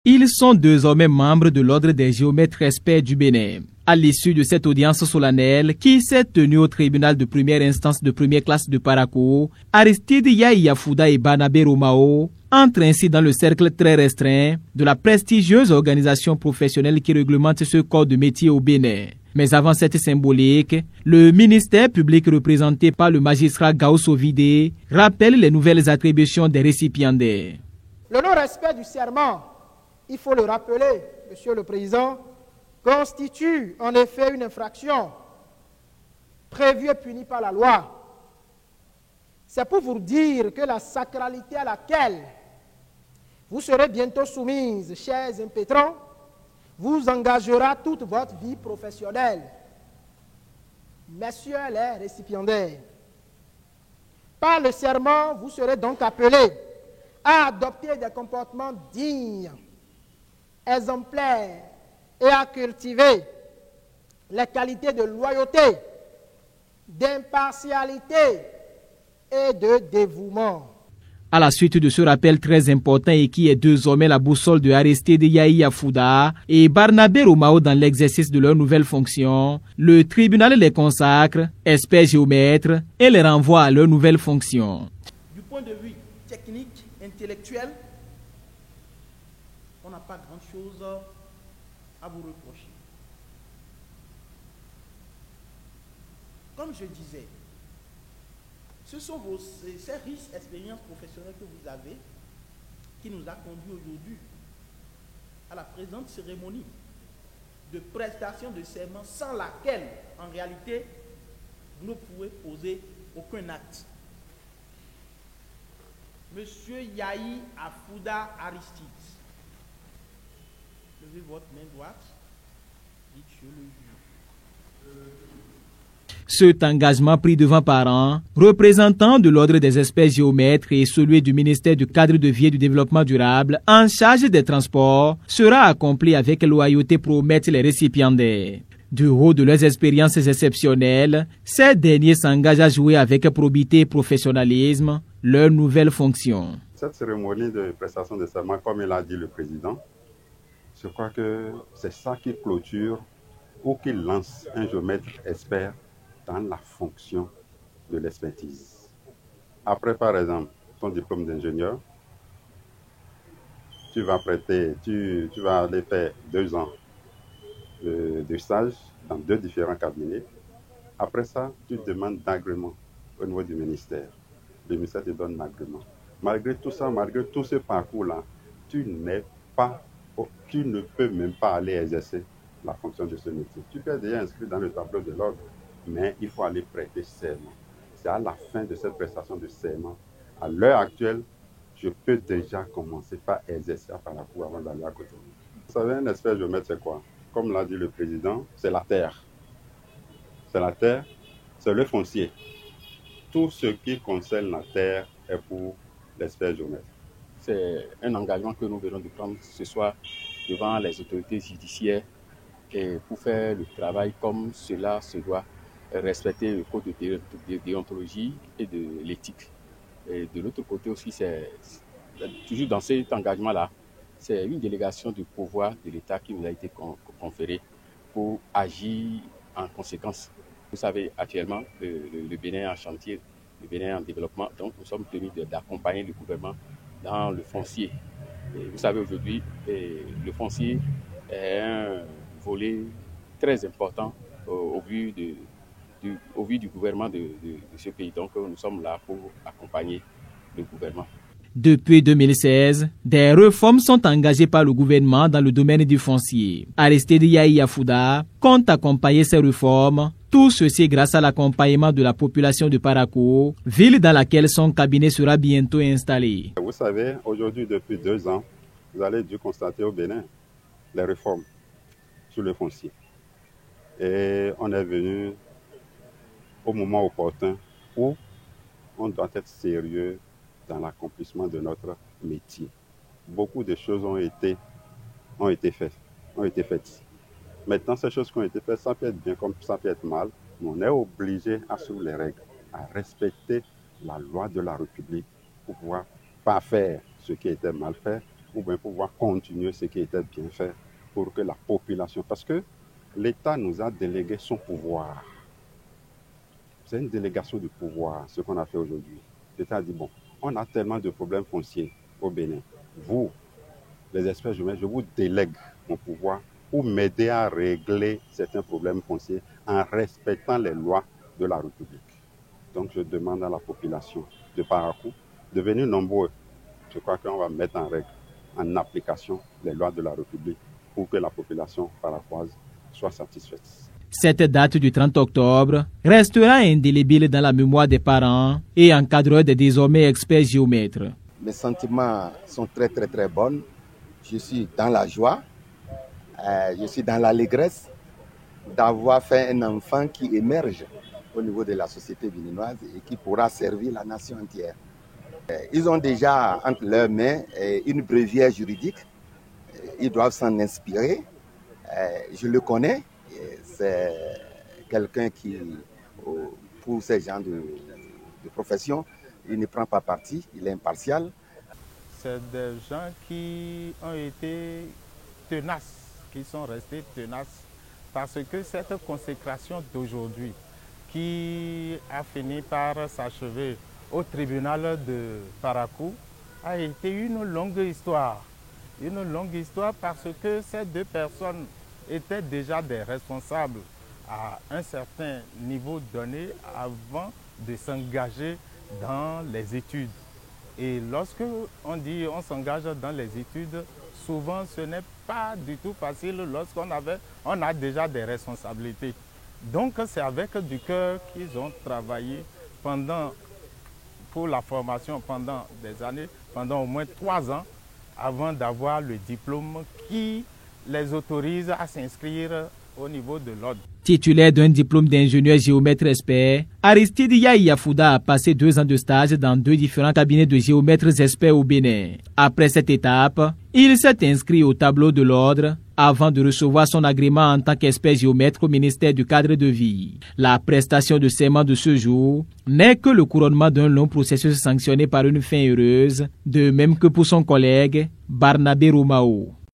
Ils sont désormais membres de l'Ordre des géomètres experts du Bénin. À l'issue de cette audience solennelle qui s'est tenue au tribunal de première instance de première classe de Parakou, Aristide Yaïya Fouda et Barnabé Romao entrent ainsi dans le cercle très restreint de la prestigieuse organisation professionnelle qui réglemente ce corps de métier au Bénin. Mais avant cette symbolique, le ministère public représenté par le magistrat Gausso Vidé rappelle les nouvelles attributions des récipiendaires. Le non-respect du serment, il faut le rappeler, Monsieur le Président, constitue en effet une infraction prévue et punie par la loi. C'est pour vous dire que la sacralité à laquelle vous serez bientôt soumise, chers impétrants, vous engagera toute votre vie professionnelle. Messieurs les récipiendaires, par le serment, vous serez donc appelés à adopter des comportements dignes, exemplaires et à cultiver les qualités de loyauté, d'impartialité et de dévouement. À la suite de ce rappel très important et qui est désormais la boussole de Aristide Yaïya Fouda et Barnabé Romao dans l'exercice de leurs nouvelles fonctions, le tribunal les consacre, experts géomètres, et les renvoie à leurs nouvelles fonctions. Du point de vue technique, intellectuel, on n'a pas grand-chose à vous reprocher. Comme je disais, ce sont ces riches expériences professionnelles que vous avez qui nous a conduit aujourd'hui à la présente cérémonie de prestation de serment sans laquelle, en réalité, vous ne pouvez poser aucun acte. Monsieur Yaï Afouda Aristide, levez votre main droite, dites je le jure. Cet engagement pris devant parents, représentants de l'Ordre des experts géomètres et celui du ministère du Cadre de vie et du Développement durable en charge des transports sera accompli avec loyauté, promettent les récipiendaires. Du haut de leurs expériences exceptionnelles, ces derniers s'engagent à jouer avec probité et professionnalisme leurs nouvelles fonctions. Cette cérémonie de prestation de serment, comme il a dit le président, je crois que c'est ça qui clôture ou qui lance un géomètre expert dans la fonction de l'expertise. Après, par exemple, ton diplôme d'ingénieur, tu vas aller faire 2 ans de stage dans 2 différents cabinets. Après ça, tu demandes d'agrément au niveau du ministère. Le ministère te donne l'agrément. Malgré tout ça, malgré tout ce parcours-là, tu ne peux même pas aller exercer la fonction de ce métier. Tu peux être déjà inscrit dans le tableau de l'ordre, mais il faut aller prêter serment. C'est à la fin de cette prestation de serment. À l'heure actuelle, je peux déjà commencer par exercer à Parakou avant d'aller à côté. Vous savez, un expert géomètre, c'est quoi? Comme l'a dit le président, c'est la terre. C'est la terre, c'est le foncier. Tout ce qui concerne la terre est pour l'expert géomètre. C'est un engagement que nous venons de prendre ce soir devant les autorités judiciaires et pour faire le travail comme cela se doit, respecter le code de déontologie et de l'éthique. Et de l'autre côté aussi, c'est toujours dans cet engagement-là, c'est une délégation du pouvoir de l'État qui nous a été conférée pour agir en conséquence. Vous savez, actuellement, le Bénin est en chantier, le Bénin est en développement, donc nous sommes tenus d'accompagner le gouvernement dans le foncier. Et vous savez, aujourd'hui, le foncier est un volet très important au vu du gouvernement de ce pays. Donc, nous sommes là pour accompagner le gouvernement. Depuis 2016, des réformes sont engagées par le gouvernement dans le domaine du foncier. Aristide Yaïya Fouda compte accompagner ces réformes, tout ceci grâce à l'accompagnement de la population de Parakou, ville dans laquelle son cabinet sera bientôt installé. Vous savez, aujourd'hui, depuis 2 ans, vous allez dû constater au Bénin les réformes sur le foncier. Et on est venu au moment opportun où on doit être sérieux dans l'accomplissement de notre métier. Beaucoup de choses ont été faites. Maintenant, ces choses qui ont été faites, ça peut être bien comme ça peut être mal, mais on est obligé à suivre les règles, à respecter la loi de la République pour pouvoir pas faire ce qui était mal fait ou bien pouvoir continuer ce qui était bien fait pour que la population, parce que l'État nous a délégué son pouvoir. C'est une délégation de pouvoir, ce qu'on a fait aujourd'hui. L'État a dit, bon, on a tellement de problèmes fonciers au Bénin. Vous, les experts humains, je vous délègue mon pouvoir pour m'aider à régler certains problèmes fonciers en respectant les lois de la République. Donc je demande à la population de Parakou de venir nombreux. Je crois qu'on va mettre en règle, en application les lois de la République pour que la population paracoise soit satisfaite. Cette date du 30 octobre restera indélébile dans la mémoire des parents et encadreurs des désormais experts géomètres. Mes sentiments sont très bons. Je suis dans la joie, je suis dans l'allégresse d'avoir fait un enfant qui émerge au niveau de la société béninoise et qui pourra servir la nation entière. Ils ont déjà entre leurs mains une bréviaire juridique. Ils doivent s'en inspirer. Je le connais. C'est quelqu'un qui, pour ces gens de profession, il ne prend pas parti, il est impartial. C'est des gens qui ont été tenaces, qui sont restés tenaces, parce que cette consécration d'aujourd'hui, qui a fini par s'achever au tribunal de Parakou, a été une longue histoire. Une longue histoire parce que ces deux personnes étaient déjà des responsables à un certain niveau donné avant de s'engager dans les études. Et lorsque on dit on s'engage dans les études, souvent ce n'est pas du tout facile lorsqu'on a déjà des responsabilités. Donc c'est avec du cœur qu'ils ont travaillé pour la formation pendant des années, pendant au moins 3 ans, avant d'avoir le diplôme qui les autorise à s'inscrire au niveau de l'ordre. Titulaire d'un diplôme d'ingénieur géomètre expert, Aristide Yahya-Fouda a passé 2 ans de stage dans 2 différents cabinets de géomètres experts au Bénin. Après cette étape, il s'est inscrit au tableau de l'ordre avant de recevoir son agrément en tant qu'expert géomètre au ministère du Cadre de Vie. La prestation de serment de ce jour n'est que le couronnement d'un long processus sanctionné par une fin heureuse, de même que pour son collègue Barnabé Romao.